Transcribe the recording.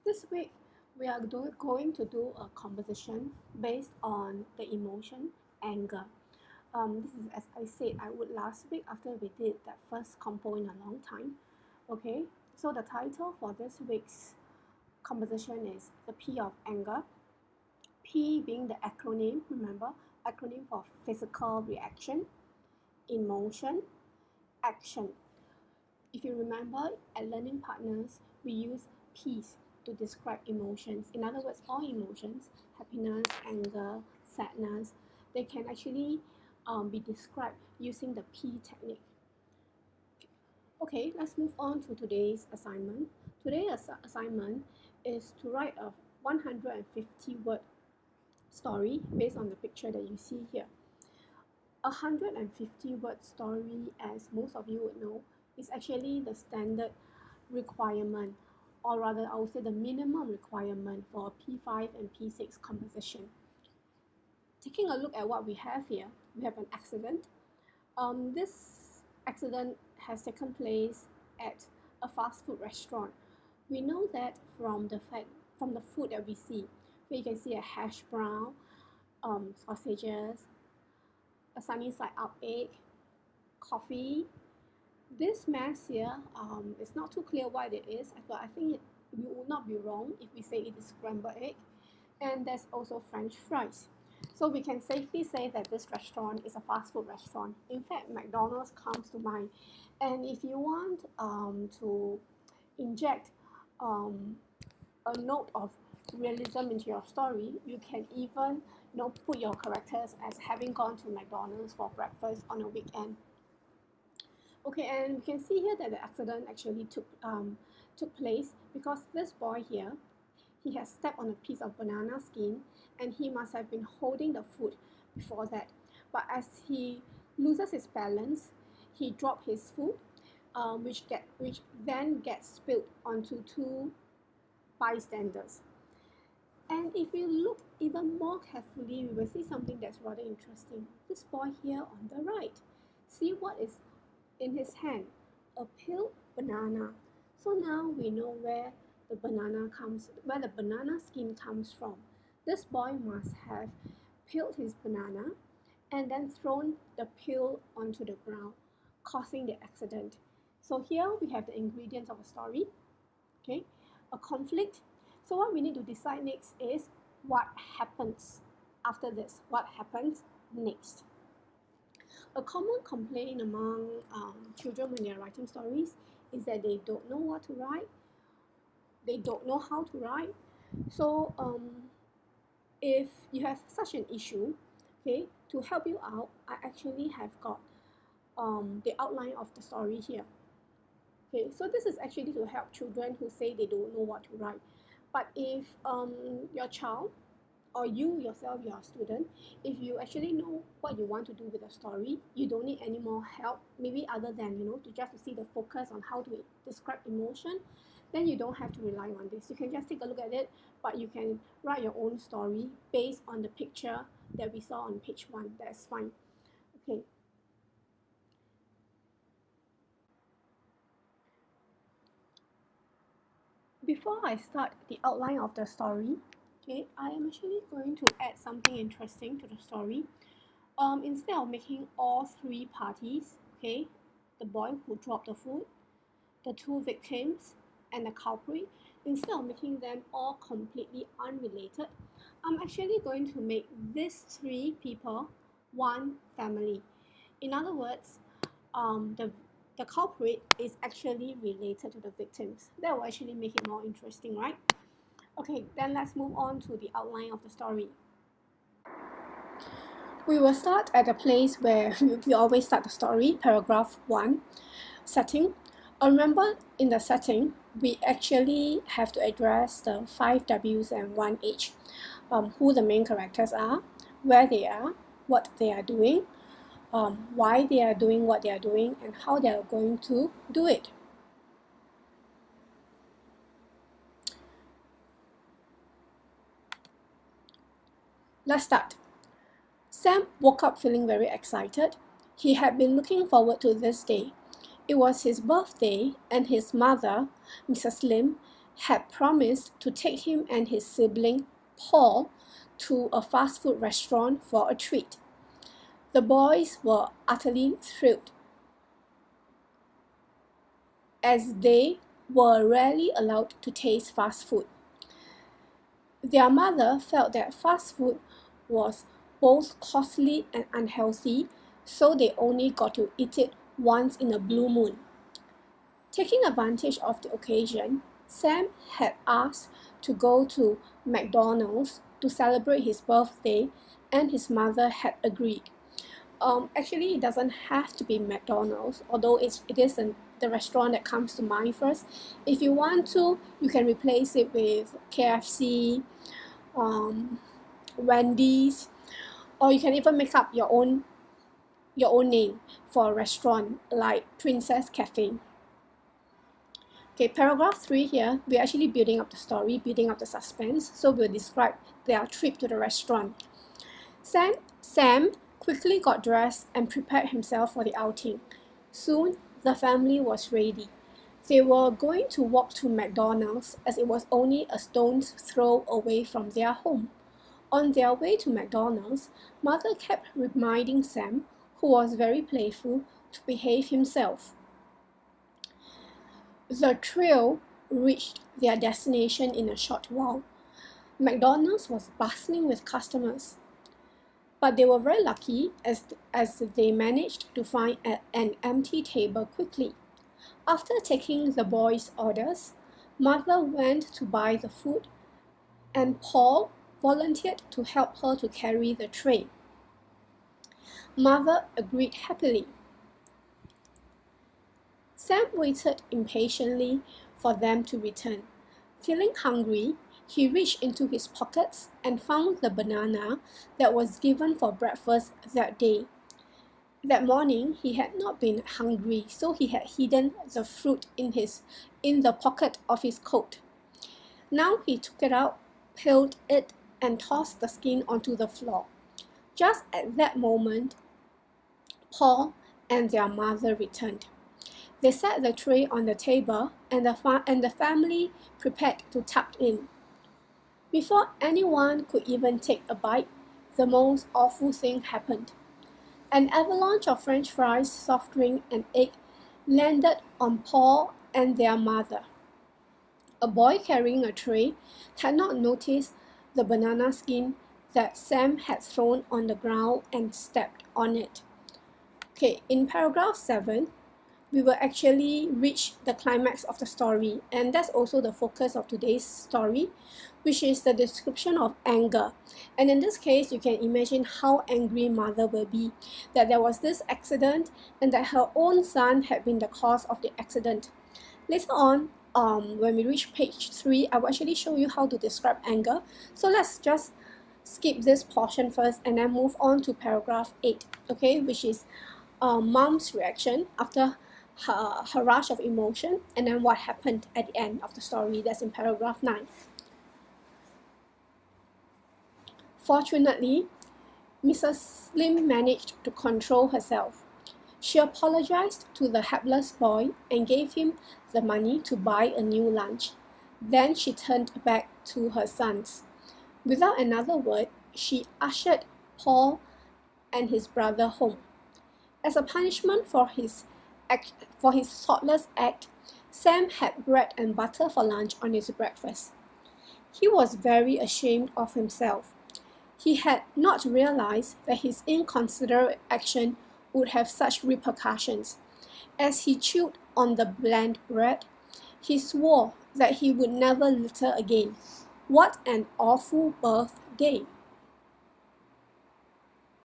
This week, we are going to do a composition based on the emotion anger. This is as I said I would last week after we did that first compo in a long time. Okay, so the title for this week's composition is the P of anger. P being the acronym, remember, acronym for physical reaction, emotion, action. If you remember, at Learning Partners, we use P's to describe emotions. In other words, all emotions, happiness, anger, sadness, they can actually be described using the P technique. Okay, let's move on to today's assignment. Today's assignment is to write a 150-word story based on the picture that you see here. A 150-word story, as most of you would know, is actually the standard requirement, or rather I would say the minimum requirement for a P5 and P6 composition. Taking a look at what we have here, we have an accident. This accident has taken place at a fast food restaurant. We know that from the food that we see. Here you can see a hash brown, sausages, a sunny side up egg, coffee. This mess here, it's not too clear what it is, but I think we would not be wrong if we say it is scrambled egg. And there's also French fries. So we can safely say that this restaurant is a fast food restaurant. In fact, McDonald's comes to mind. And if you want to inject a note of realism into your story, you can even put your characters as having gone to McDonald's for breakfast on a weekend. Okay, and we can see here that the accident actually took place because this boy here, he has stepped on a piece of banana skin and he must have been holding the food before that. But as he loses his balance, he dropped his food, which then gets spilled onto two bystanders. And if we look even more carefully, we will see something that's rather interesting. This boy here on the right, see what is in his hand? A peeled banana. So now we know where the banana skin comes from. This boy must have peeled his banana and then thrown the peel onto the ground, causing the accident. So here we have the ingredients of a story, okay, a conflict. So what we need to decide next is what happens after this, what happens next. A common complaint among children when they are writing stories is that they don't know what to write, they don't know how to write. So if you have such an issue, okay, to help you out, I actually have got the outline of the story here. Okay, so this is actually to help children who say they don't know what to write. But if your child or you yourself, you're a student, if you actually know what you want to do with the story, you don't need any more help, maybe other than to see the focus on how to describe emotion, then you don't have to rely on this. You can just take a look at it, but you can write your own story based on the picture that we saw on page 1. That's fine. Okay. Before I start the outline of the story, okay, I am actually going to add something interesting to the story. Instead of making all three parties, okay, the boy who dropped the food, the two victims, and the culprit, instead of making them all completely unrelated, I'm actually going to make these three people one family. In other words, the culprit is actually related to the victims. That will actually make it more interesting, right? Okay, then let's move on to the outline of the story. We will start at the place where we always start the story, paragraph 1, setting. Remember, in the setting, we actually have to address the 5 W's and 1 H, who the main characters are, where they are, what they are doing, why they are doing what they are doing, and how they are going to do it. Let's start. Sam woke up feeling very excited. He had been looking forward to this day. It was his birthday, and his mother, Mrs. Lim, had promised to take him and his sibling, Paul, to a fast food restaurant for a treat. The boys were utterly thrilled, as they were rarely allowed to taste fast food. Their mother felt that fast food was both costly and unhealthy, so they only got to eat it once in a blue moon. Taking advantage of the occasion, Sam had asked to go to McDonald's to celebrate his birthday, and his mother had agreed. Actually, it doesn't have to be McDonald's, although it is the restaurant that comes to mind first. If you want to, you can replace it with KFC, Wendy's, or you can even make up your own name for a restaurant like Princess Cafe. Okay, paragraph 3 here, we're actually building up the story, building up the suspense, so we'll describe their trip to the restaurant. Sam quickly got dressed and prepared himself for the outing. Soon, the family was ready. They were going to walk to McDonald's, as it was only a stone's throw away from their home. On their way to McDonald's, Mother kept reminding Sam, who was very playful, to behave himself. The trio reached their destination in a short while. McDonald's was bustling with customers, but they were very lucky as they managed to find an empty table quickly. After taking the boys' orders, Mother went to buy the food, and Paul volunteered to help her to carry the tray. Mother agreed happily. Sam waited impatiently for them to return. Feeling hungry, he reached into his pockets and found the banana that was given for breakfast that day. That morning, he had not been hungry, so he had hidden the fruit in the pocket of his coat. Now he took it out, peeled it, and tossed the skin onto the floor. Just at that moment, Paul and their mother returned. They set the tray on the table, and the family prepared to tuck in. Before anyone could even take a bite, the most awful thing happened. An avalanche of French fries, soft drink, and egg landed on Paul and their mother. A boy carrying a tray had not noticed the banana skin that Sam had thrown on the ground and stepped on it. Okay, in paragraph 7, we will actually reach the climax of the story, and that's also the focus of today's story, which is the description of anger. And in this case, you can imagine how angry Mother will be that there was this accident and that her own son had been the cause of the accident. Later on, when we reach page 3, I will actually show you how to describe anger. So let's just skip this portion first and then move on to paragraph 8, okay, which is Mom's reaction after her rush of emotion, and then what happened at the end of the story. That's in paragraph 9. Fortunately, Mrs. Lim managed to control herself. She apologized to the hapless boy and gave him the money to buy a new lunch. Then she turned back to her sons. Without another word, she ushered Paul and his brother home. As a punishment for his thoughtless act, Sam had bread and butter for lunch on his breakfast. He was very ashamed of himself. He had not realized that his inconsiderate action would have such repercussions. As he chewed on the bland bread, he swore that he would never litter again. What an awful birthday!